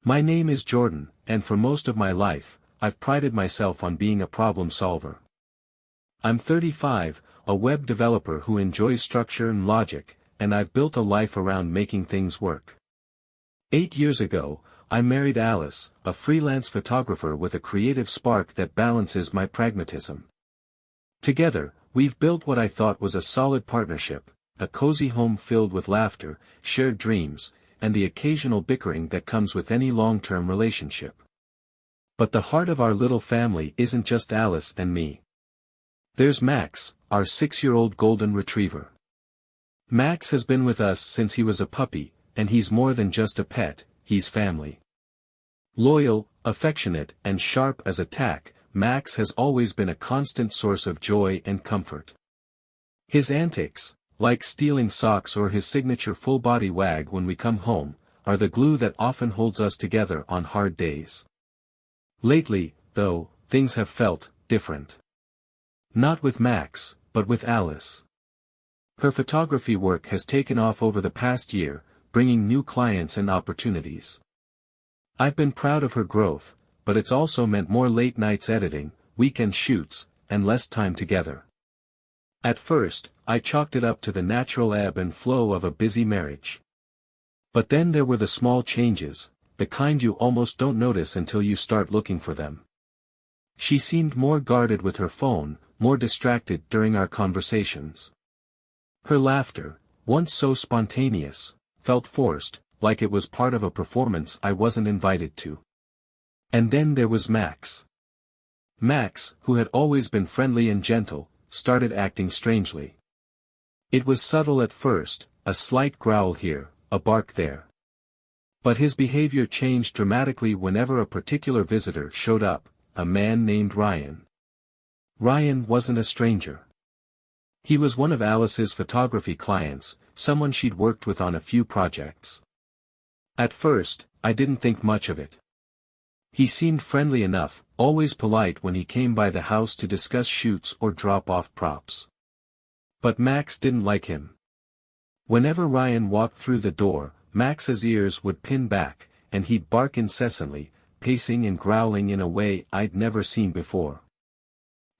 My name is Jordan, and for most of my life, I've prided myself on being a problem solver. I'm 35, a web developer who enjoys structure and logic, and I've built a life around making things work. 8 years ago, I married Alice, a freelance photographer with a creative spark that balances my pragmatism. Together, we've built what I thought was a solid partnership, a cozy home filled with laughter, shared dreams, and the occasional bickering that comes with any long-term relationship. But the heart of our little family isn't just Alice and me. There's Max, our 6-year-old golden retriever. Max has been with us since he was a puppy, and he's more than just a pet, he's family. Loyal, affectionate, and sharp as a tack, Max has always been a constant source of joy and comfort. His antics, like stealing socks or his signature full-body wag when we come home, are the glue that often holds us together on hard days. Lately, though, things have felt different. Not with Max, but with Alice. Her photography work has taken off over the past year, bringing new clients and opportunities. I've been proud of her growth, but it's also meant more late nights editing, weekend shoots, and less time together. At first, I chalked it up to the natural ebb and flow of a busy marriage. But then there were the small changes, the kind you almost don't notice until you start looking for them. She seemed more guarded with her phone, more distracted during our conversations. Her laughter, once so spontaneous, felt forced, like it was part of a performance I wasn't invited to. And then there was Max. Max, who had always been friendly and gentle, started acting strangely. It was subtle at first, a slight growl here, a bark there. But his behavior changed dramatically whenever a particular visitor showed up, a man named Ryan. Ryan wasn't a stranger. He was one of Alice's photography clients, someone she'd worked with on a few projects. At first, I didn't think much of it. He seemed friendly enough, always polite when he came by the house to discuss shoots or drop off props. But Max didn't like him. Whenever Ryan walked through the door, Max's ears would pin back, and he'd bark incessantly, pacing and growling in a way I'd never seen before.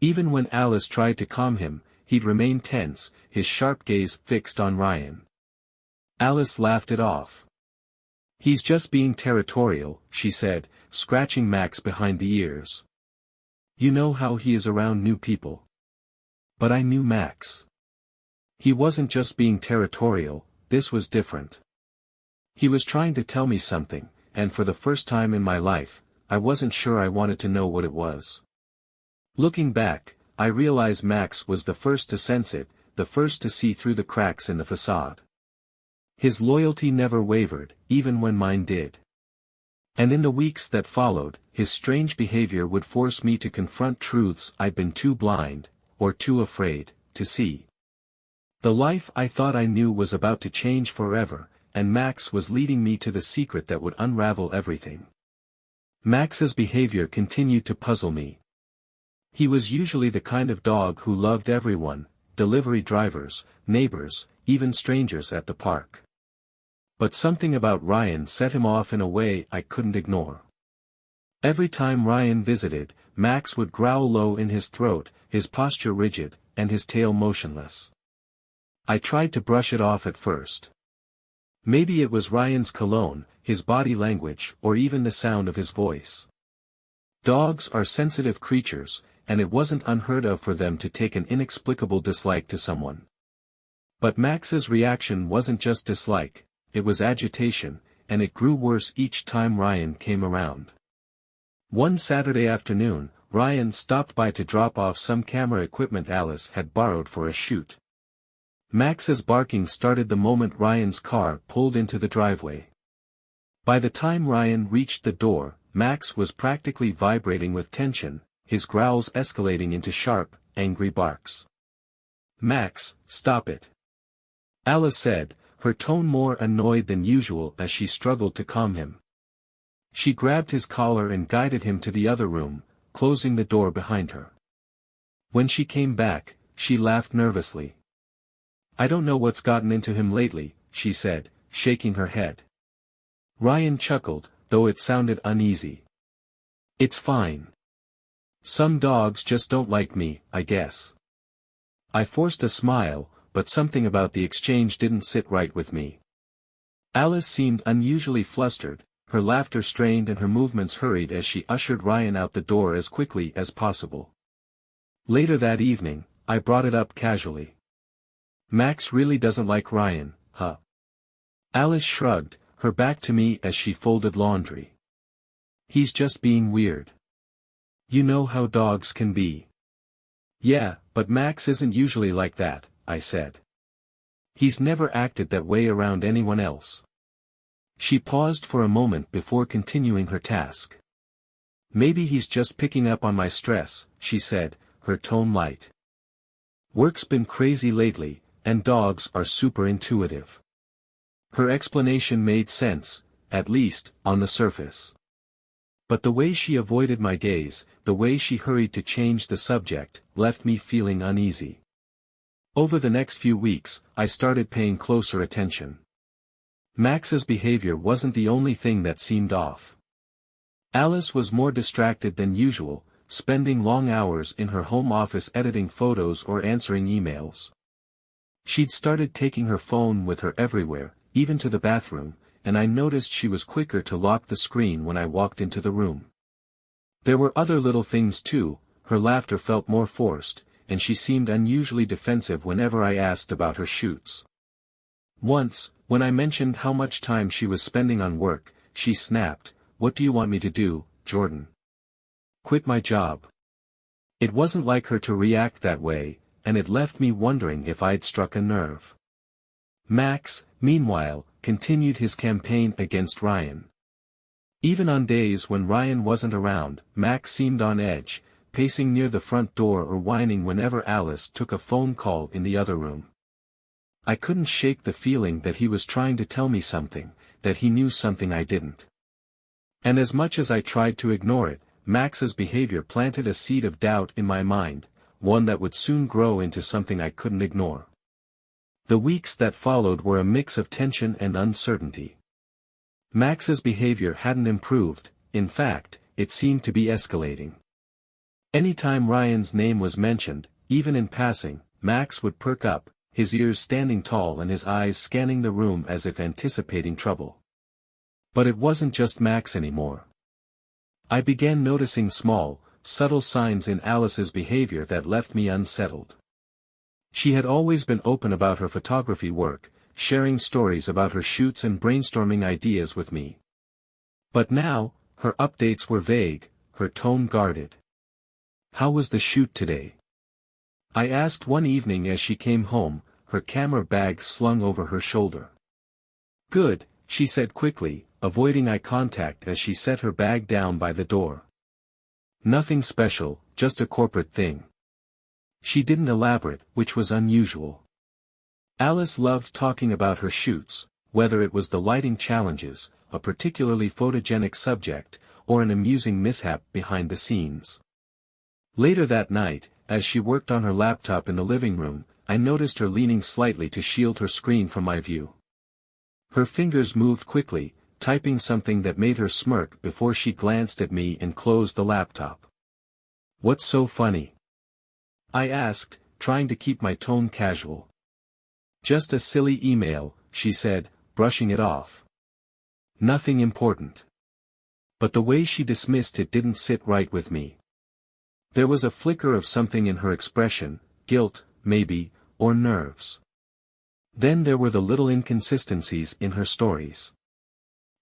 Even when Alice tried to calm him, he'd remain tense, his sharp gaze fixed on Ryan. Alice laughed it off. "He's just being territorial," she said, scratching Max behind the ears. "You know how he is around new people." But I knew Max. He wasn't just being territorial, this was different. He was trying to tell me something, and for the first time in my life, I wasn't sure I wanted to know what it was. Looking back, I realize Max was the first to sense it, the first to see through the cracks in the facade. His loyalty never wavered, even when mine did. And in the weeks that followed, his strange behavior would force me to confront truths I'd been too blind, or too afraid, to see. The life I thought I knew was about to change forever, and Max was leading me to the secret that would unravel everything. Max's behavior continued to puzzle me. He was usually the kind of dog who loved everyone, delivery drivers, neighbors, even strangers at the park. But something about Ryan set him off in a way I couldn't ignore. Every time Ryan visited, Max would growl low in his throat, his posture rigid, and his tail motionless. I tried to brush it off at first. Maybe it was Ryan's cologne, his body language, or even the sound of his voice. Dogs are sensitive creatures, and it wasn't unheard of for them to take an inexplicable dislike to someone. But Max's reaction wasn't just dislike, it was agitation, and it grew worse each time Ryan came around. One Saturday afternoon, Ryan stopped by to drop off some camera equipment Alice had borrowed for a shoot. Max's barking started the moment Ryan's car pulled into the driveway. By the time Ryan reached the door, Max was practically vibrating with tension, his growls escalating into sharp, angry barks. "Max, stop it," Alice said, her tone more annoyed than usual as she struggled to calm him. She grabbed his collar and guided him to the other room, closing the door behind her. When she came back, she laughed nervously. "I don't know what's gotten into him lately," she said, shaking her head. Ryan chuckled, though it sounded uneasy. "It's fine. Some dogs just don't like me, I guess." I forced a smile, but something about the exchange didn't sit right with me. Alice seemed unusually flustered, her laughter strained and her movements hurried as she ushered Ryan out the door as quickly as possible. Later that evening, I brought it up casually. "Max really doesn't like Ryan, huh?" Alice shrugged, her back to me as she folded laundry. "He's just being weird. You know how dogs can be." "Yeah, but Max isn't usually like that," I said. "He's never acted that way around anyone else." She paused for a moment before continuing her task. "Maybe he's just picking up on my stress," she said, her tone light. "Work's been crazy lately, and dogs are super intuitive." Her explanation made sense, at least, on the surface. But the way she avoided my gaze, the way she hurried to change the subject, left me feeling uneasy. Over the next few weeks, I started paying closer attention. Max's behavior wasn't the only thing that seemed off. Alice was more distracted than usual, spending long hours in her home office editing photos or answering emails. She'd started taking her phone with her everywhere, even to the bathroom, and I noticed she was quicker to lock the screen when I walked into the room. There were other little things too. Her laughter felt more forced, and she seemed unusually defensive whenever I asked about her shoots. Once, when I mentioned how much time she was spending on work, she snapped, "What do you want me to do, Jordan? Quit my job?" It wasn't like her to react that way, and it left me wondering if I'd struck a nerve. Max, meanwhile, continued his campaign against Ryan. Even on days when Ryan wasn't around, Max seemed on edge, pacing near the front door or whining whenever Alice took a phone call in the other room. I couldn't shake the feeling that he was trying to tell me something, that he knew something I didn't. And as much as I tried to ignore it, Max's behavior planted a seed of doubt in my mind, one that would soon grow into something I couldn't ignore. The weeks that followed were a mix of tension and uncertainty. Max's behavior hadn't improved, in fact, it seemed to be escalating. Anytime Ryan's name was mentioned, even in passing, Max would perk up, his ears standing tall and his eyes scanning the room as if anticipating trouble. But it wasn't just Max anymore. I began noticing small, subtle signs in Alice's behavior that left me unsettled. She had always been open about her photography work, sharing stories about her shoots and brainstorming ideas with me. But now, her updates were vague, her tone guarded. "How was the shoot today?" I asked one evening as she came home, her camera bag slung over her shoulder. "Good," she said quickly, avoiding eye contact as she set her bag down by the door. "Nothing special, just a corporate thing." She didn't elaborate, which was unusual. Alice loved talking about her shoots, whether it was the lighting challenges, a particularly photogenic subject, or an amusing mishap behind the scenes. Later that night, as she worked on her laptop in the living room, I noticed her leaning slightly to shield her screen from my view. Her fingers moved quickly, typing something that made her smirk before she glanced at me and closed the laptop. "What's so funny?" I asked, trying to keep my tone casual. "Just a silly email," she said, brushing it off. "Nothing important." But the way she dismissed it didn't sit right with me. There was a flicker of something in her expression, guilt, maybe, or nerves. Then there were the little inconsistencies in her stories.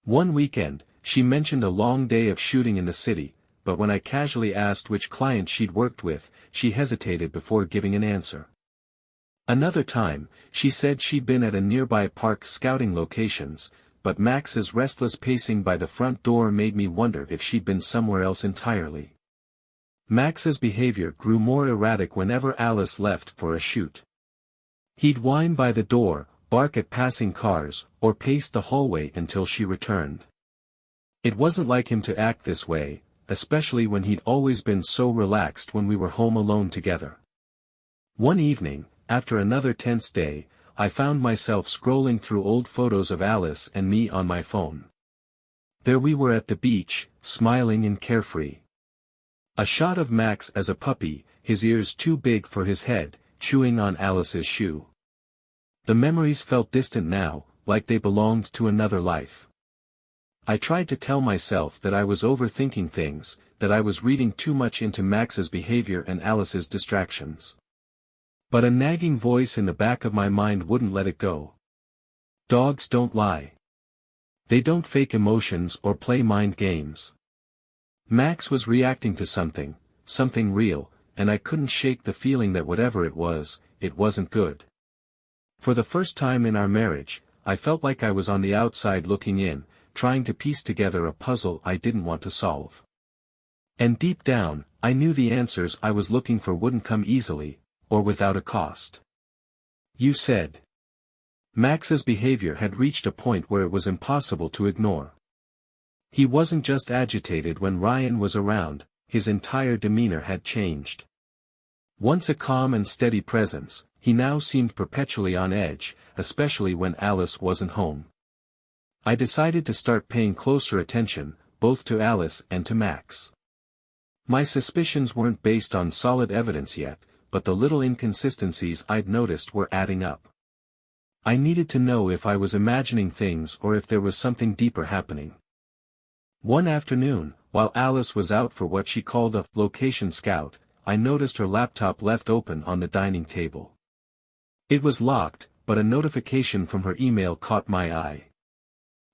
One weekend, she mentioned a long day of shooting in the city, but when I casually asked which client she'd worked with, she hesitated before giving an answer. Another time, she said she'd been at a nearby park scouting locations, but Max's restless pacing by the front door made me wonder if she'd been somewhere else entirely. Max's behavior grew more erratic whenever Alice left for a shoot. He'd whine by the door, bark at passing cars, or pace the hallway until she returned. It wasn't like him to act this way, especially when he'd always been so relaxed when we were home alone together. One evening, after another tense day, I found myself scrolling through old photos of Alice and me on my phone. There we were at the beach, smiling and carefree. A shot of Max as a puppy, his ears too big for his head, chewing on Alice's shoe. The memories felt distant now, like they belonged to another life. I tried to tell myself that I was overthinking things, that I was reading too much into Max's behavior and Alice's distractions. But a nagging voice in the back of my mind wouldn't let it go. Dogs don't lie. They don't fake emotions or play mind games. Max was reacting to something real, and I couldn't shake the feeling that whatever it wasn't good. For the first time in our marriage, I felt like I was on the outside looking in, trying to piece together a puzzle I didn't want to solve. And deep down, I knew the answers I was looking for wouldn't come easily, or without a cost. You said. Max's behavior had reached a point where it was impossible to ignore. He wasn't just agitated when Ryan was around, his entire demeanor had changed. Once a calm and steady presence, he now seemed perpetually on edge, especially when Alice wasn't home. I decided to start paying closer attention, both to Alice and to Max. My suspicions weren't based on solid evidence yet, but the little inconsistencies I'd noticed were adding up. I needed to know if I was imagining things or if there was something deeper happening. One afternoon, while Alice was out for what she called a location scout, I noticed her laptop left open on the dining table. It was locked, but a notification from her email caught my eye.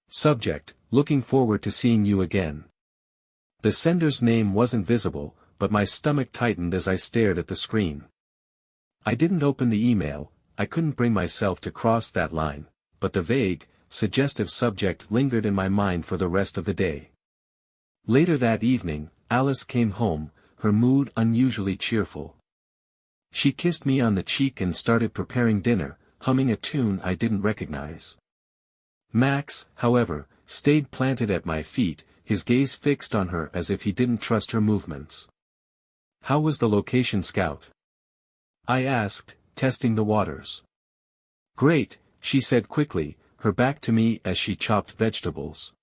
Subject: looking forward to seeing you again. The sender's name wasn't visible, but my stomach tightened as I stared at the screen. I didn't open the email, I couldn't bring myself to cross that line, but the vague, suggestive subject lingered in my mind for the rest of the day. Later that evening, Alice came home, her mood unusually cheerful. She kissed me on the cheek and started preparing dinner, humming a tune I didn't recognize. Max, however, stayed planted at my feet, his gaze fixed on her as if he didn't trust her movements. How was the location scout? I asked, testing the waters. Great, she said quickly, her back to me as she chopped vegetables.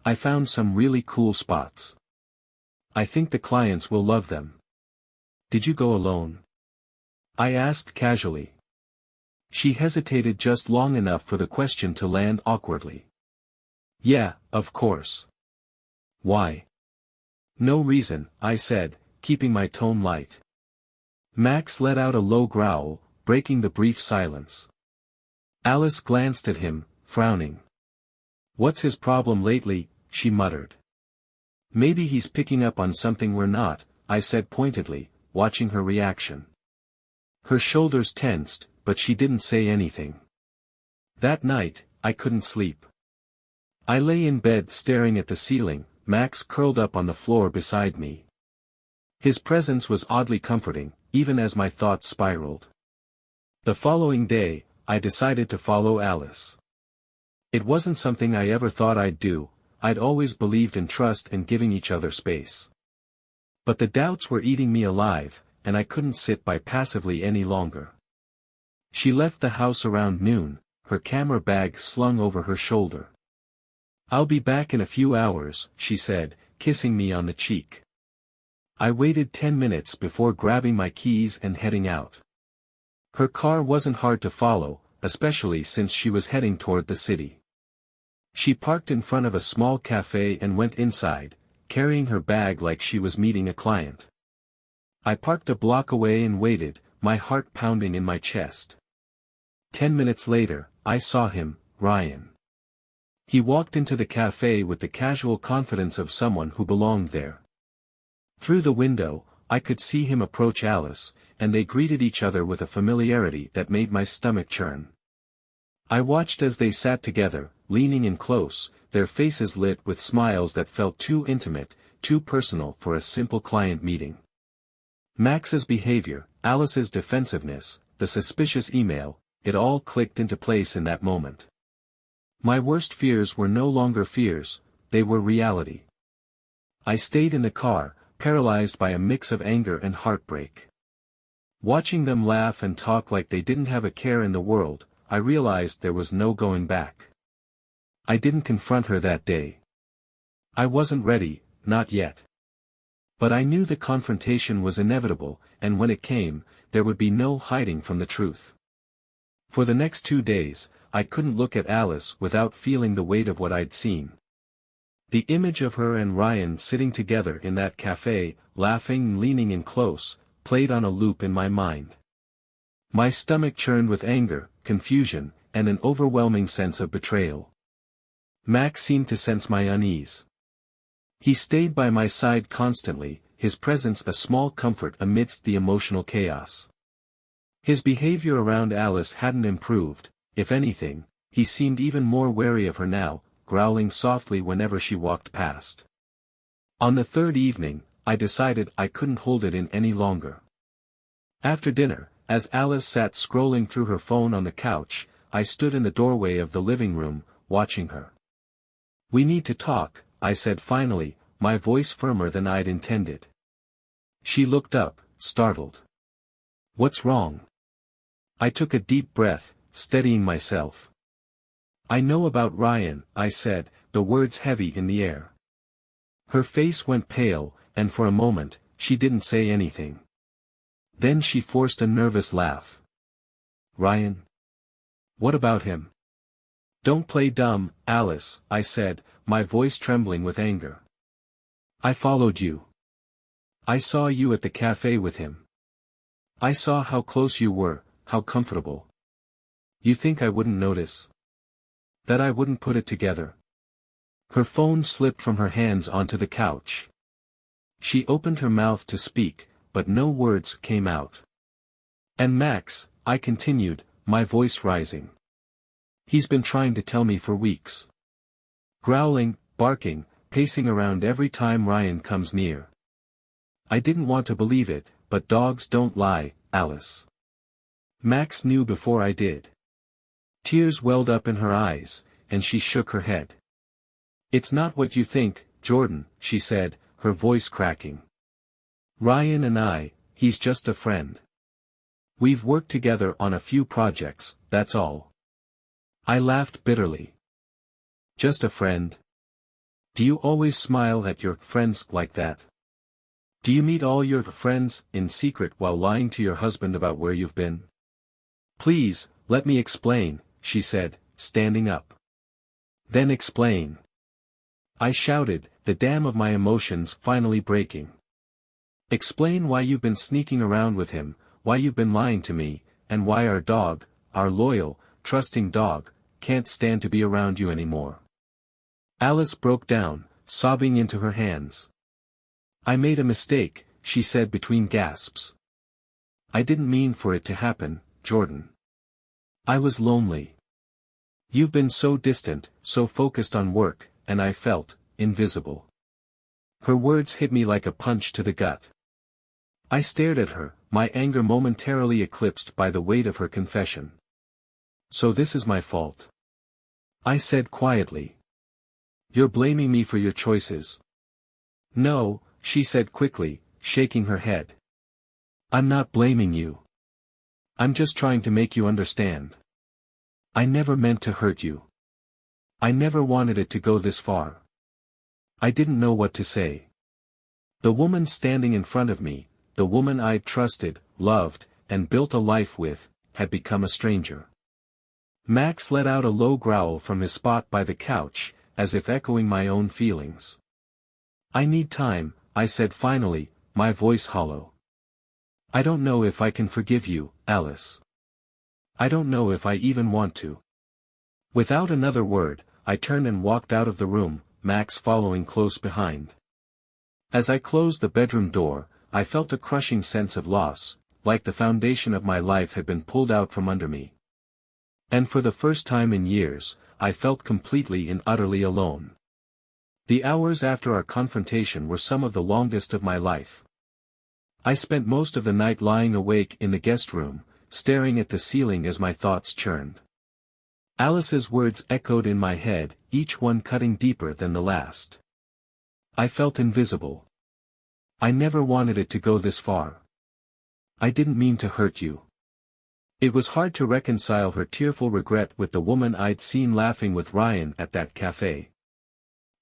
I found some really cool spots. I think the clients will love them. Did you go alone? I asked casually. She hesitated just long enough for the question to land awkwardly. Yeah, of course. Why? No reason, I said, keeping my tone light. Max let out a low growl, breaking the brief silence. Alice glanced at him, frowning. What's his problem lately? She muttered. Maybe he's picking up on something we're not, I said pointedly, watching her reaction. Her shoulders tensed, but she didn't say anything. That night, I couldn't sleep. I lay in bed staring at the ceiling, Max curled up on the floor beside me. His presence was oddly comforting, even as my thoughts spiraled. The following day, I decided to follow Alice. It wasn't something I ever thought I'd do, I'd always believed in trust and giving each other space. But the doubts were eating me alive, and I couldn't sit by passively any longer. She left the house around noon, her camera bag slung over her shoulder. I'll be back in a few hours, she said, kissing me on the cheek. I waited 10 minutes before grabbing my keys and heading out. Her car wasn't hard to follow, especially since she was heading toward the city. She parked in front of a small cafe and went inside, carrying her bag like she was meeting a client. I parked a block away and waited, my heart pounding in my chest. 10 minutes later, I saw him, Ryan. He walked into the cafe with the casual confidence of someone who belonged there. Through the window, I could see him approach Alice, and they greeted each other with a familiarity that made my stomach churn. I watched as they sat together, leaning in close, their faces lit with smiles that felt too intimate, too personal for a simple client meeting. Max's behavior, Alice's defensiveness, the suspicious email, it all clicked into place in that moment. My worst fears were no longer fears, they were reality. I stayed in the car, paralyzed by a mix of anger and heartbreak. Watching them laugh and talk like they didn't have a care in the world, I realized there was no going back. I didn't confront her that day. I wasn't ready, not yet. But I knew the confrontation was inevitable, and when it came, there would be no hiding from the truth. For the next 2 days, I couldn't look at Alice without feeling the weight of what I'd seen. The image of her and Ryan sitting together in that cafe, laughing and leaning in close, played on a loop in my mind. My stomach churned with anger, confusion, and an overwhelming sense of betrayal. Max seemed to sense my unease. He stayed by my side constantly, his presence a small comfort amidst the emotional chaos. His behavior around Alice hadn't improved, if anything, he seemed even more wary of her now, growling softly whenever she walked past. On the third evening, I decided I couldn't hold it in any longer. After dinner, as Alice sat scrolling through her phone on the couch, I stood in the doorway of the living room, watching her. "We need to talk," I said finally, my voice firmer than I'd intended. She looked up, startled. "What's wrong?" I took a deep breath, steadying myself. "I know about Ryan," I said, the words heavy in the air. Her face went pale, and for a moment, she didn't say anything. Then she forced a nervous laugh. "Ryan? What about him?" "Don't play dumb, Alice," I said, my voice trembling with anger. "I followed you. I saw you at the cafe with him. I saw how close you were, how comfortable. You think I wouldn't notice? That I wouldn't put it together?" Her phone slipped from her hands onto the couch. She opened her mouth to speak, but no words came out. "And Max," I continued, my voice rising. "He's been trying to tell me for weeks. Growling, barking, pacing around every time Ryan comes near. I didn't want to believe it, but dogs don't lie, Alice. Max knew before I did." Tears welled up in her eyes, and she shook her head. "It's not what you think, Jordan," she said, her voice cracking. "Ryan and he's just a friend. We've worked together on a few projects, that's all." I laughed bitterly. "Just a friend? Do you always smile at your friends like that? Do you meet all your friends in secret while lying to your husband about where you've been?" "Please, let me explain," she said, standing up. "Then explain." I shouted, the dam of my emotions finally breaking. "Explain why you've been sneaking around with him, why you've been lying to me, and why our dog, our loyal, trusting dog, can't stand to be around you anymore." Alice broke down, sobbing into her hands. "I made a mistake," she said between gasps. "I didn't mean for it to happen, Jordan. I was lonely. You've been so distant, so focused on work, and I felt invisible." Her words hit me like a punch to the gut. I stared at her, my anger momentarily eclipsed by the weight of her confession. "So this is my fault?" I said quietly. "You're blaming me for your choices?" "No," she said quickly, shaking her head. "I'm not blaming you. I'm just trying to make you understand. I never meant to hurt you. I never wanted it to go this far." I didn't know what to say. The woman standing in front of me, the woman I'd trusted, loved, and built a life with, had become a stranger. Max let out a low growl from his spot by the couch, as if echoing my own feelings. "I need time," I said finally, my voice hollow. "I don't know if I can forgive you, Alice. I don't know if I even want to." Without another word, I turned and walked out of the room, Max following close behind. As I closed the bedroom door, I felt a crushing sense of loss, like the foundation of my life had been pulled out from under me. And for the first time in years, I felt completely and utterly alone. The hours after our confrontation were some of the longest of my life. I spent most of the night lying awake in the guest room, staring at the ceiling as my thoughts churned. Alice's words echoed in my head, each one cutting deeper than the last. I felt invisible. I never wanted it to go this far. I didn't mean to hurt you. It was hard to reconcile her tearful regret with the woman I'd seen laughing with Ryan at that cafe.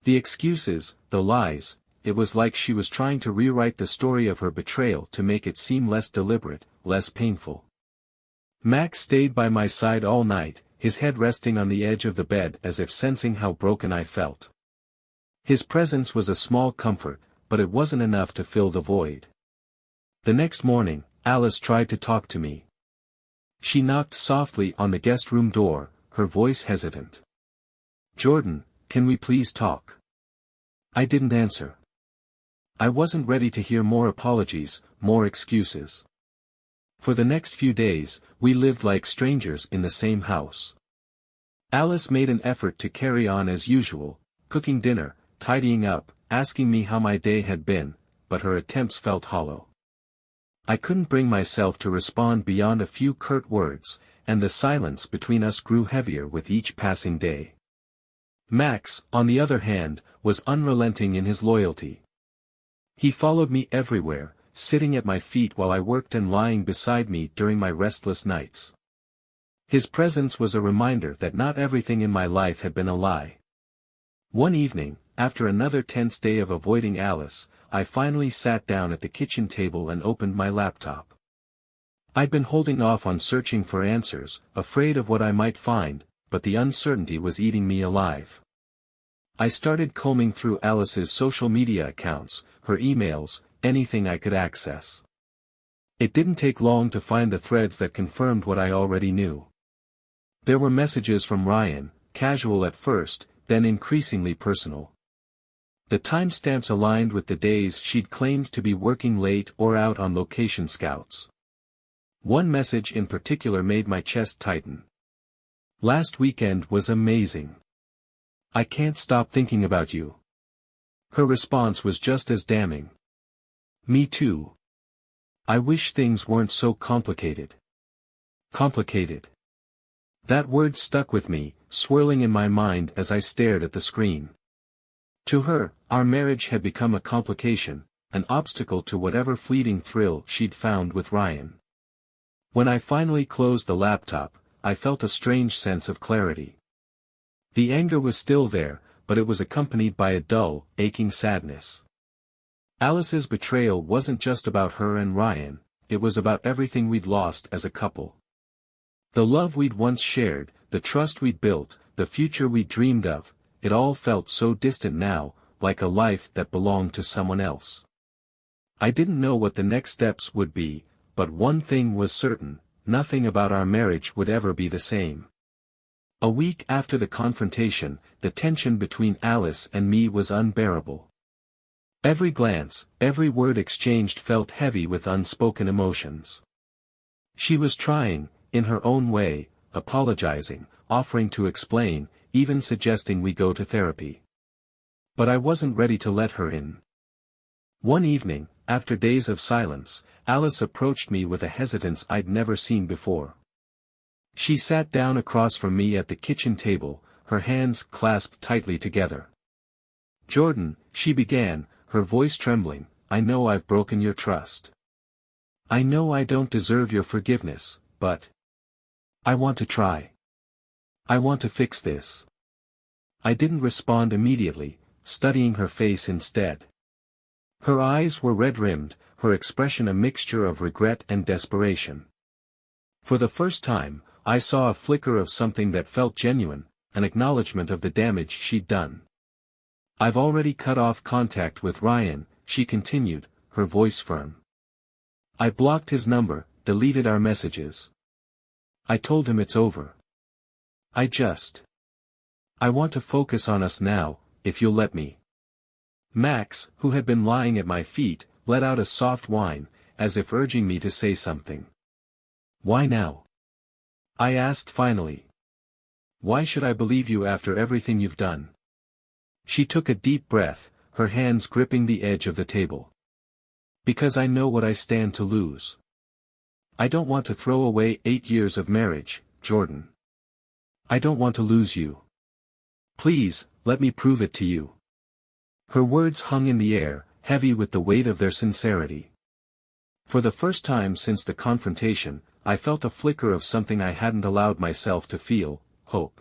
The excuses, the lies, it was like she was trying to rewrite the story of her betrayal to make it seem less deliberate, less painful. Max stayed by my side all night, his head resting on the edge of the bed as if sensing how broken I felt. His presence was a small comfort, but it wasn't enough to fill the void. The next morning, Alice tried to talk to me. She knocked softly on the guest room door, her voice hesitant. "Jordan, can we please talk?" I didn't answer. I wasn't ready to hear more apologies, more excuses. For the next few days, we lived like strangers in the same house. Alice made an effort to carry on as usual, cooking dinner, tidying up, asking me how my day had been, but her attempts felt hollow. I couldn't bring myself to respond beyond a few curt words, and the silence between us grew heavier with each passing day. Max, on the other hand, was unrelenting in his loyalty. He followed me everywhere, sitting at my feet while I worked and lying beside me during my restless nights. His presence was a reminder that not everything in my life had been a lie. One evening, after another tense day of avoiding Alice, I finally sat down at the kitchen table and opened my laptop. I'd been holding off on searching for answers, afraid of what I might find, but the uncertainty was eating me alive. I started combing through Alice's social media accounts, her emails, anything I could access. It didn't take long to find the threads that confirmed what I already knew. There were messages from Ryan, casual at first, then increasingly personal. The timestamps aligned with the days she'd claimed to be working late or out on location scouts. One message in particular made my chest tighten. "Last weekend was amazing. I can't stop thinking about you." Her response was just as damning. "Me too. I wish things weren't so complicated." Complicated. That word stuck with me, swirling in my mind as I stared at the screen. To her, our marriage had become a complication, an obstacle to whatever fleeting thrill she'd found with Ryan. When I finally closed the laptop, I felt a strange sense of clarity. The anger was still there, but it was accompanied by a dull, aching sadness. Alice's betrayal wasn't just about her and Ryan, it was about everything we'd lost as a couple. The love we'd once shared, the trust we'd built, the future we'd dreamed of, it all felt so distant now, like a life that belonged to someone else. I didn't know what the next steps would be, but one thing was certain, nothing about our marriage would ever be the same. A week after the confrontation, the tension between Alice and me was unbearable. Every glance, every word exchanged felt heavy with unspoken emotions. She was trying, in her own way, apologizing, offering to explain, even suggesting we go to therapy. But I wasn't ready to let her in. One evening, after days of silence, Alice approached me with a hesitance I'd never seen before. She sat down across from me at the kitchen table, her hands clasped tightly together. "Jordan," she began, her voice trembling, "I know I've broken your trust. I know I don't deserve your forgiveness, but I want to try. I want to fix this." I didn't respond immediately, studying her face instead. Her eyes were red-rimmed, her expression a mixture of regret and desperation. For the first time, I saw a flicker of something that felt genuine, an acknowledgement of the damage she'd done. "I've already cut off contact with Ryan," she continued, her voice firm. "I blocked his number, deleted our messages. I told him it's over. I want to focus on us now, if you'll let me." Max, who had been lying at my feet, let out a soft whine, as if urging me to say something. "Why now?" I asked finally. "Why should I believe you after everything you've done?" She took a deep breath, her hands gripping the edge of the table. "Because I know what I stand to lose. I don't want to throw away 8 years of marriage, Jordan. I don't want to lose you. Please, let me prove it to you." Her words hung in the air, heavy with the weight of their sincerity. For the first time since the confrontation, I felt a flicker of something I hadn't allowed myself to feel, hope.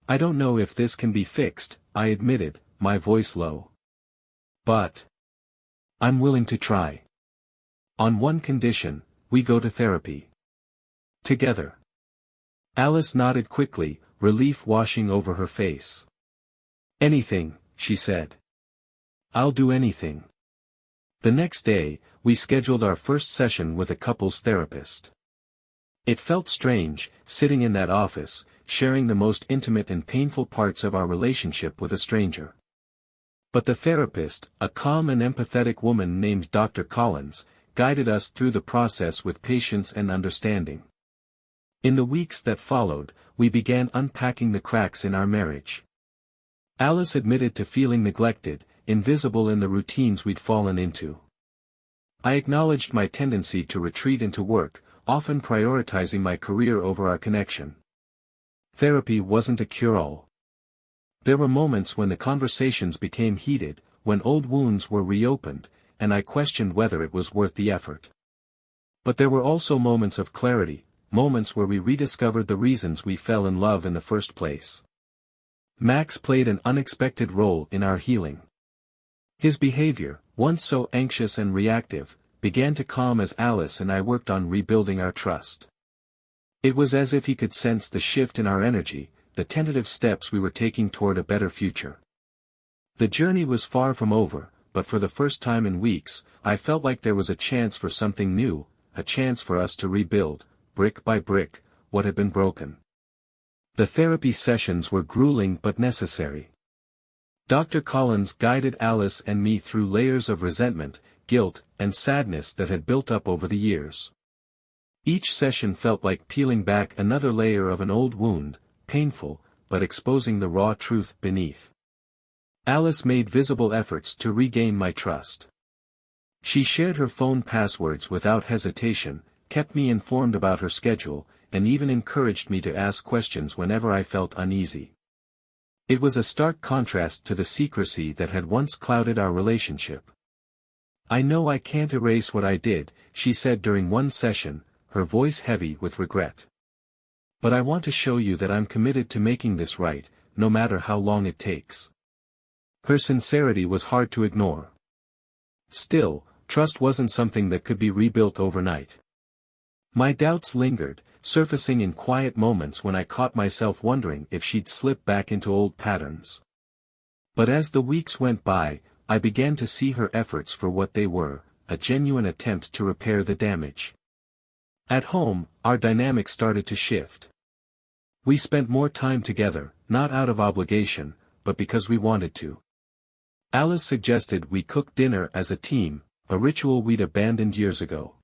"I don't know if this can be fixed," I admitted, my voice low. But I'm willing to try. On one condition, we go to therapy. Together. Alice nodded quickly, relief washing over her face. Anything, she said. I'll do anything. The next day, we scheduled our first session with a couples therapist. It felt strange, sitting in that office, sharing the most intimate and painful parts of our relationship with a stranger. But the therapist, a calm and empathetic woman named Dr. Collins, guided us through the process with patience and understanding. In the weeks that followed, we began unpacking the cracks in our marriage. Alice admitted to feeling neglected, invisible in the routines we'd fallen into. I acknowledged my tendency to retreat into work, often prioritizing my career over our connection. Therapy wasn't a cure-all. There were moments when the conversations became heated, when old wounds were reopened, and I questioned whether it was worth the effort. But there were also moments of clarity, moments where we rediscovered the reasons we fell in love in the first place. Max played an unexpected role in our healing. His behavior, once so anxious and reactive, began to calm as Alice and I worked on rebuilding our trust. It was as if he could sense the shift in our energy, the tentative steps we were taking toward a better future. The journey was far from over, but for the first time in weeks, I felt like there was a chance for something new, a chance for us to rebuild, brick by brick, what had been broken. The therapy sessions were grueling but necessary. Dr. Collins guided Alice and me through layers of resentment, guilt, and sadness that had built up over the years. Each session felt like peeling back another layer of an old wound, painful, but exposing the raw truth beneath. Alice made visible efforts to regain my trust. She shared her phone passwords without hesitation, kept me informed about her schedule, and even encouraged me to ask questions whenever I felt uneasy. It was a stark contrast to the secrecy that had once clouded our relationship. I know I can't erase what I did, she said during one session, her voice heavy with regret. But I want to show you that I'm committed to making this right, no matter how long it takes. Her sincerity was hard to ignore. Still, trust wasn't something that could be rebuilt overnight. My doubts lingered, surfacing in quiet moments when I caught myself wondering if she'd slip back into old patterns. But as the weeks went by, I began to see her efforts for what they were, a genuine attempt to repair the damage. At home, our dynamic started to shift. We spent more time together, not out of obligation, but because we wanted to. Alice suggested we cook dinner as a team, a ritual we'd abandoned years ago.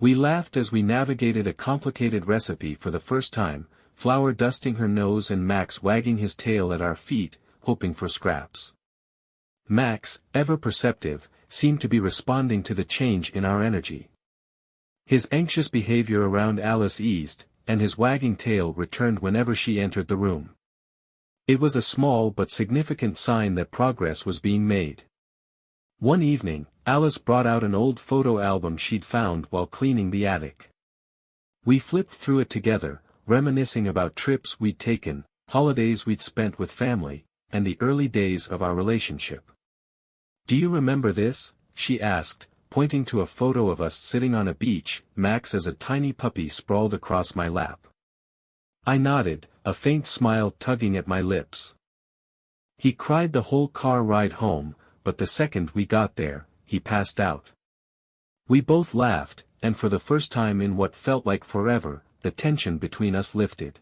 We laughed as we navigated a complicated recipe for the first time, Flour dusting her nose and Max wagging his tail at our feet, hoping for scraps. Max, ever perceptive, seemed to be responding to the change in our energy. His anxious behavior around Alice eased, and his wagging tail returned whenever she entered the room. It was a small but significant sign that progress was being made. One evening, Alice brought out an old photo album she'd found while cleaning the attic. We flipped through it together, reminiscing about trips we'd taken, holidays we'd spent with family, and the early days of our relationship. "Do you remember this?" she asked, pointing to a photo of us sitting on a beach, Max as a tiny puppy sprawled across my lap. I nodded, a faint smile tugging at my lips. He cried the whole car ride home, but the second we got there, he passed out. We both laughed, and for the first time in what felt like forever, the tension between us lifted.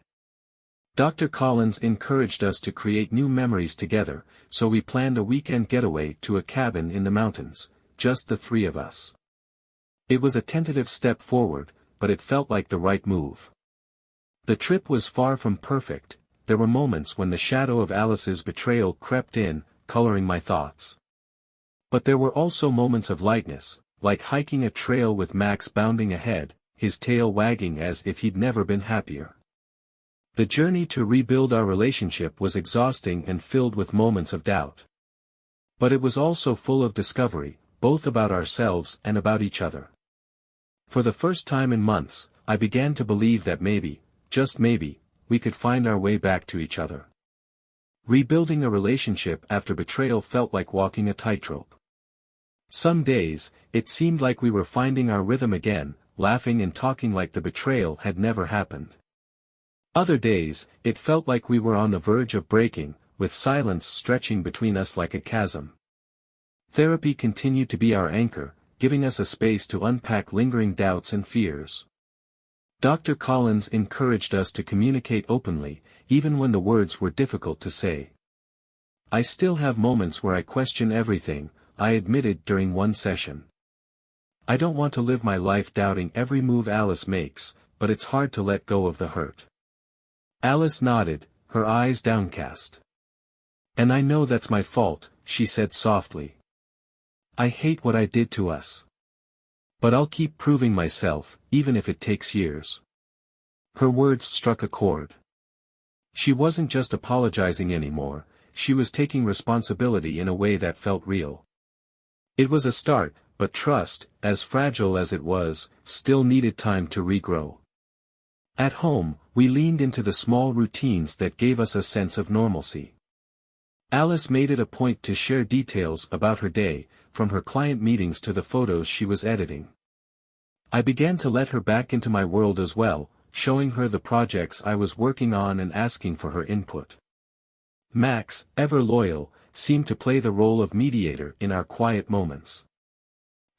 Dr. Collins encouraged us to create new memories together, so we planned a weekend getaway to a cabin in the mountains, just the three of us. It was a tentative step forward, but it felt like the right move. The trip was far from perfect, there were moments when the shadow of Alice's betrayal crept in, coloring my thoughts. But there were also moments of lightness, like hiking a trail with Max bounding ahead, his tail wagging as if he'd never been happier. The journey to rebuild our relationship was exhausting and filled with moments of doubt. But it was also full of discovery, both about ourselves and about each other. For the first time in months, I began to believe that maybe, just maybe, we could find our way back to each other. Rebuilding a relationship after betrayal felt like walking a tightrope. Some days, it seemed like we were finding our rhythm again, laughing and talking like the betrayal had never happened. Other days, it felt like we were on the verge of breaking, with silence stretching between us like a chasm. Therapy continued to be our anchor, giving us a space to unpack lingering doubts and fears. Dr. Collins encouraged us to communicate openly, even when the words were difficult to say. "I still have moments where I question everything," I admitted during one session. "I don't want to live my life doubting every move Alice makes, but it's hard to let go of the hurt." Alice nodded, her eyes downcast. "And I know that's my fault," she said softly. "I hate what I did to us. But I'll keep proving myself, even if it takes years." Her words struck a chord. She wasn't just apologizing anymore, she was taking responsibility in a way that felt real. It was a start, but trust, as fragile as it was, still needed time to regrow. At home, we leaned into the small routines that gave us a sense of normalcy. Alice made it a point to share details about her day, from her client meetings to the photos she was editing. I began to let her back into my world as well, showing her the projects I was working on and asking for her input. Max, ever loyal, seemed to play the role of mediator in our quiet moments.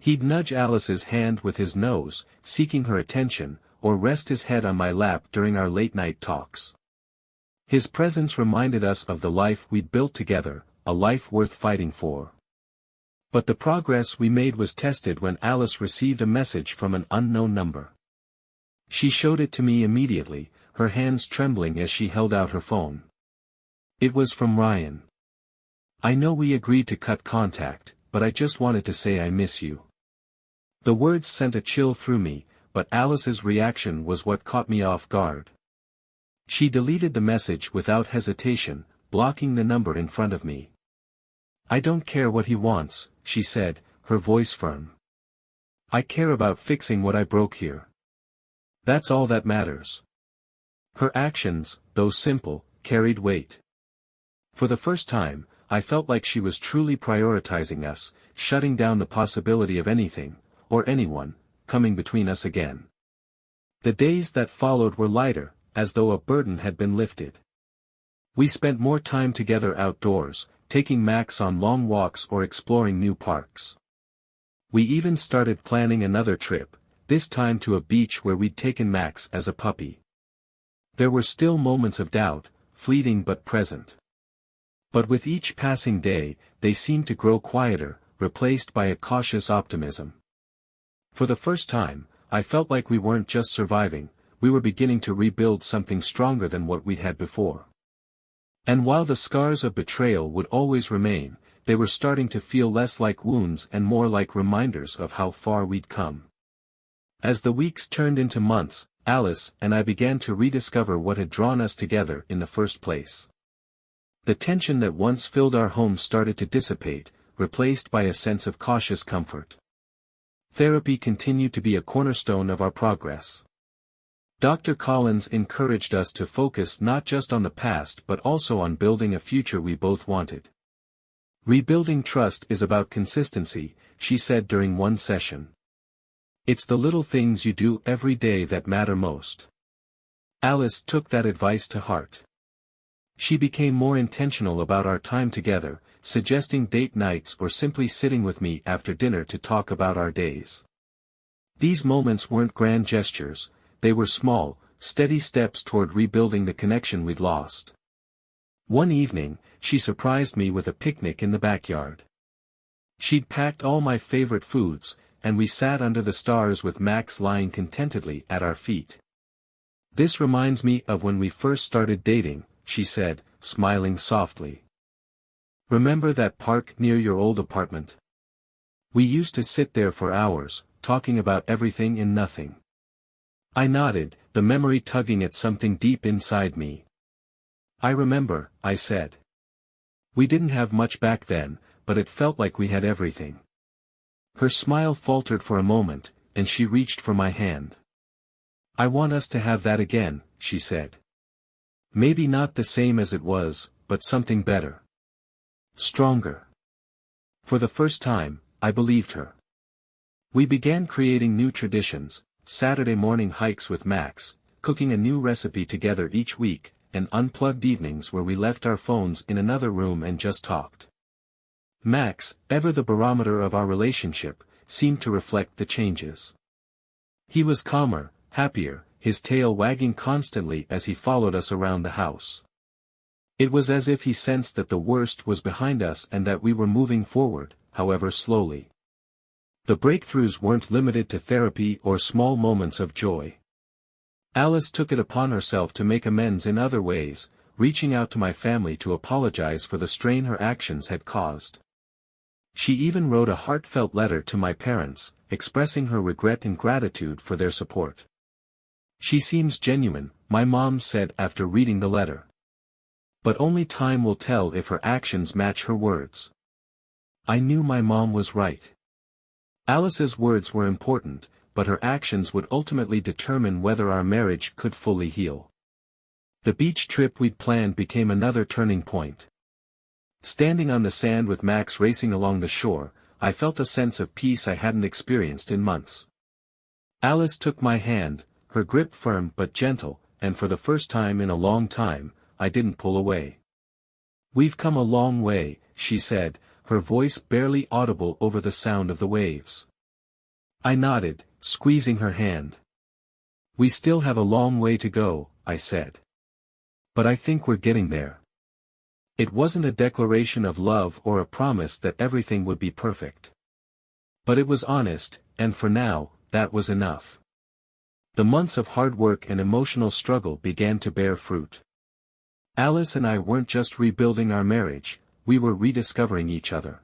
He'd nudge Alice's hand with his nose, seeking her attention, or rest his head on my lap during our late-night talks. His presence reminded us of the life we'd built together, a life worth fighting for. But the progress we made was tested when Alice received a message from an unknown number. She showed it to me immediately, her hands trembling as she held out her phone. It was from Ryan. "I know we agreed to cut contact, but I just wanted to say I miss you." The words sent a chill through me, but Alice's reaction was what caught me off guard. She deleted the message without hesitation, blocking the number in front of me. "I don't care what he wants," she said, her voice firm. "I care about fixing what I broke here. That's all that matters." Her actions, though simple, carried weight. For the first time, I felt like she was truly prioritizing us, shutting down the possibility of anything, or anyone, coming between us again. The days that followed were lighter, as though a burden had been lifted. We spent more time together outdoors, taking Max on long walks or exploring new parks. We even started planning another trip, this time to a beach where we'd taken Max as a puppy. There were still moments of doubt, fleeting but present. But with each passing day, they seemed to grow quieter, replaced by a cautious optimism. For the first time, I felt like we weren't just surviving, we were beginning to rebuild something stronger than what we'd had before. And while the scars of betrayal would always remain, they were starting to feel less like wounds and more like reminders of how far we'd come. As the weeks turned into months, Alice and I began to rediscover what had drawn us together in the first place. The tension that once filled our home started to dissipate, replaced by a sense of cautious comfort. Therapy continued to be a cornerstone of our progress. Dr. Collins encouraged us to focus not just on the past but also on building a future we both wanted. "Rebuilding trust is about consistency," she said during one session. "It's the little things you do every day that matter most." Alice took that advice to heart. She became more intentional about our time together, suggesting date nights or simply sitting with me after dinner to talk about our days. These moments weren't grand gestures, they were small, steady steps toward rebuilding the connection we'd lost. One evening, she surprised me with a picnic in the backyard. She'd packed all my favorite foods, and we sat under the stars with Max lying contentedly at our feet. "This reminds me of when we first started dating," she said, smiling softly. "Remember that park near your old apartment? We used to sit there for hours, talking about everything and nothing." I nodded, the memory tugging at something deep inside me. "I remember," I said. "We didn't have much back then, but it felt like we had everything." Her smile faltered for a moment, and she reached for my hand. "I want us to have that again," she said. "Maybe not the same as it was, but something better. Stronger. For the first time, I believed her. We began creating new traditions, Saturday morning hikes with Max, cooking a new recipe together each week, and unplugged evenings where we left our phones in another room and just talked. Max, ever the barometer of our relationship, seemed to reflect the changes. He was calmer, happier, his tail wagging constantly as he followed us around the house. It was as if he sensed that the worst was behind us and that we were moving forward, however slowly. The breakthroughs weren't limited to therapy or small moments of joy. Alice took it upon herself to make amends in other ways, reaching out to my family to apologize for the strain her actions had caused. She even wrote a heartfelt letter to my parents, expressing her regret and gratitude for their support. "She seems genuine," my mom said after reading the letter. "But only time will tell if her actions match her words." I knew my mom was right. Alice's words were important, but her actions would ultimately determine whether our marriage could fully heal. The beach trip we'd planned became another turning point. Standing on the sand with Max racing along the shore, I felt a sense of peace I hadn't experienced in months. Alice took my hand, her grip firm but gentle, and for the first time in a long time, I didn't pull away. "We've come a long way," she said, her voice barely audible over the sound of the waves. I nodded, squeezing her hand. "We still have a long way to go," I said. "But I think we're getting there." It wasn't a declaration of love or a promise that everything would be perfect. But it was honest, and for now, that was enough. The months of hard work and emotional struggle began to bear fruit. Alice and I weren't just rebuilding our marriage, we were rediscovering each other.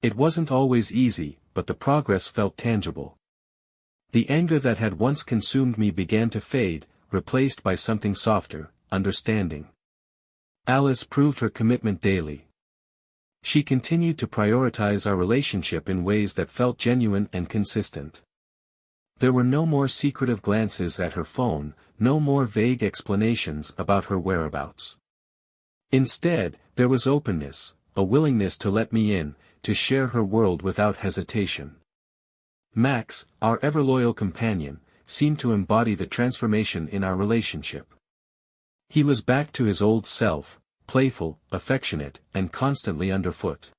It wasn't always easy, but the progress felt tangible. The anger that had once consumed me began to fade, replaced by something softer, understanding. Alice proved her commitment daily. She continued to prioritize our relationship in ways that felt genuine and consistent. There were no more secretive glances at her phone, no more vague explanations about her whereabouts. Instead, there was openness, a willingness to let me in, to share her world without hesitation. Max, our ever-loyal companion, seemed to embody the transformation in our relationship. He was back to his old self, playful, affectionate, and constantly underfoot.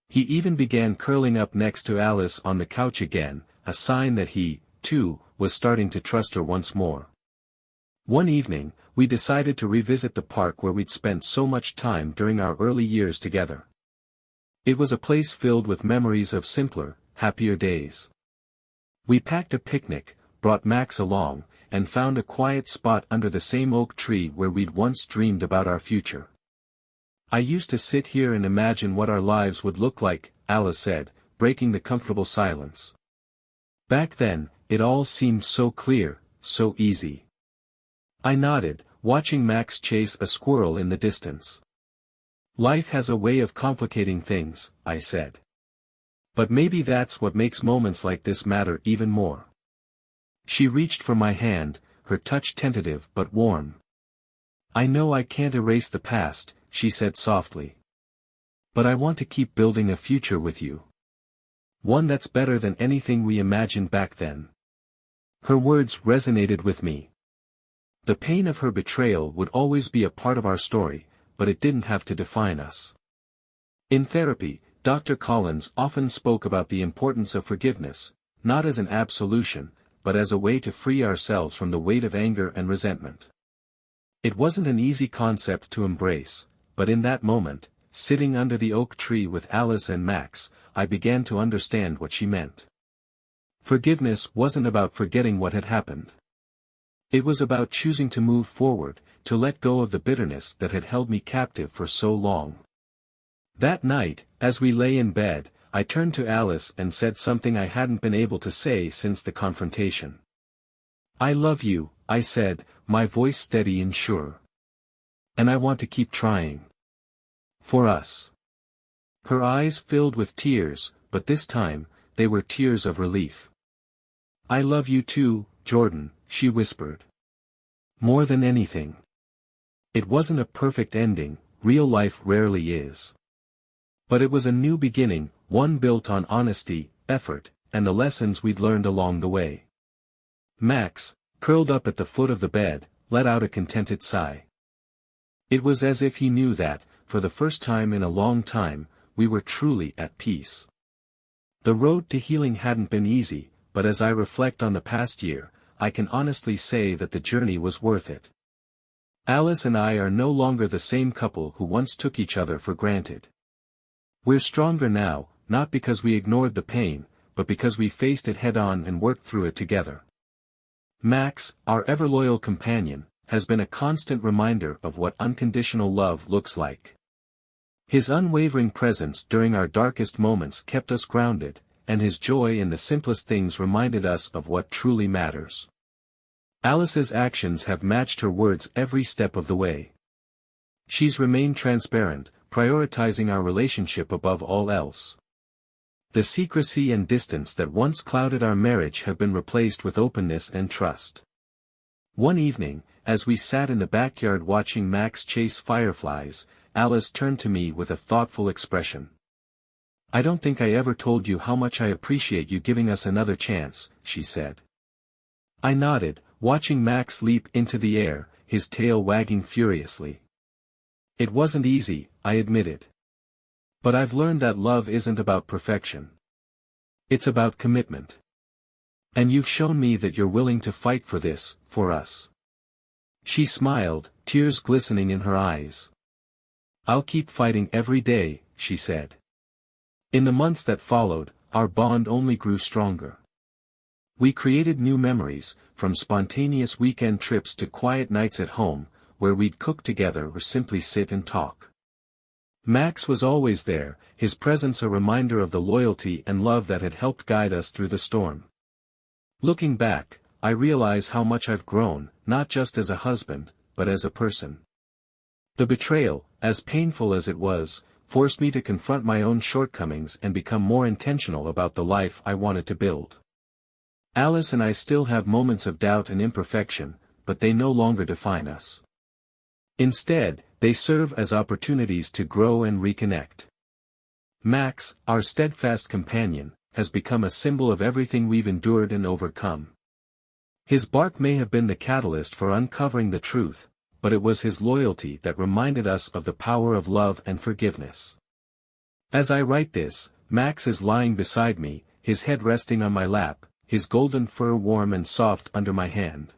He even began curling up next to Alice on the couch again, a sign that he, too, was starting to trust her once more. One evening, we decided to revisit the park where we'd spent so much time during our early years together. It was a place filled with memories of simpler, happier days. We packed a picnic, brought Max along, and found a quiet spot under the same oak tree where we'd once dreamed about our future. "I used to sit here and imagine what our lives would look like," Alice said, breaking the comfortable silence. "Back then, it all seemed so clear, so easy." I nodded, watching Max chase a squirrel in the distance. "Life has a way of complicating things," I said. "But maybe that's what makes moments like this matter even more." She reached for my hand, her touch tentative but warm. "I know I can't erase the past," she said softly. "But I want to keep building a future with you. One that's better than anything we imagined back then." Her words resonated with me. The pain of her betrayal would always be a part of our story, but it didn't have to define us. In therapy, Dr. Collins often spoke about the importance of forgiveness, not as an absolution, but as a way to free ourselves from the weight of anger and resentment. It wasn't an easy concept to embrace, but in that moment, sitting under the oak tree with Alice and Max, I began to understand what she meant. Forgiveness wasn't about forgetting what had happened. It was about choosing to move forward, to let go of the bitterness that had held me captive for so long. That night, as we lay in bed, I turned to Alice and said something I hadn't been able to say since the confrontation. "I love you," I said, my voice steady and sure. "And I want to keep trying. For us." Her eyes filled with tears, but this time, they were tears of relief. "I love you too, Jordan," she whispered. "More than anything." It wasn't a perfect ending, real life rarely is. But it was a new beginning, one built on honesty, effort, and the lessons we'd learned along the way. Max, curled up at the foot of the bed, let out a contented sigh. It was as if he knew that, for the first time in a long time, we were truly at peace. The road to healing hadn't been easy, but as I reflect on the past year, I can honestly say that the journey was worth it. Alice and I are no longer the same couple who once took each other for granted. We're stronger now, not because we ignored the pain, but because we faced it head-on and worked through it together. Max, our ever-loyal companion, has been a constant reminder of what unconditional love looks like. His unwavering presence during our darkest moments kept us grounded, and his joy in the simplest things reminded us of what truly matters. Alice's actions have matched her words every step of the way. She's remained transparent, prioritizing our relationship above all else. The secrecy and distance that once clouded our marriage have been replaced with openness and trust. One evening, as we sat in the backyard watching Max chase fireflies, Alice turned to me with a thoughtful expression. "I don't think I ever told you how much I appreciate you giving us another chance," she said. I nodded, watching Max leap into the air, his tail wagging furiously. "It wasn't easy," I admitted. "But I've learned that love isn't about perfection. It's about commitment. And you've shown me that you're willing to fight for this, for us." She smiled, tears glistening in her eyes. "I'll keep fighting every day," she said. In the months that followed, our bond only grew stronger. We created new memories, from spontaneous weekend trips to quiet nights at home, where we'd cook together or simply sit and talk. Max was always there, his presence a reminder of the loyalty and love that had helped guide us through the storm. Looking back, I realize how much I've grown, not just as a husband, but as a person. The betrayal, as painful as it was, forced me to confront my own shortcomings and become more intentional about the life I wanted to build. Alice and I still have moments of doubt and imperfection, but they no longer define us. Instead, they serve as opportunities to grow and reconnect. Max, our steadfast companion, has become a symbol of everything we've endured and overcome. His bark may have been the catalyst for uncovering the truth, but it was his loyalty that reminded us of the power of love and forgiveness. As I write this, Max is lying beside me, his head resting on my lap, his golden fur warm and soft under my hand.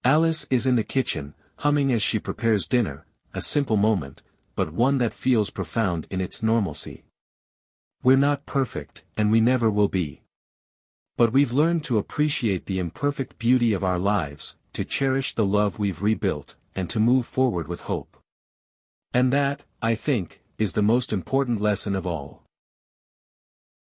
Alice is in the kitchen, humming as she prepares dinner, a simple moment, but one that feels profound in its normalcy. We're not perfect, and we never will be. But we've learned to appreciate the imperfect beauty of our lives, to cherish the love we've rebuilt, and to move forward with hope. And that, I think, is the most important lesson of all.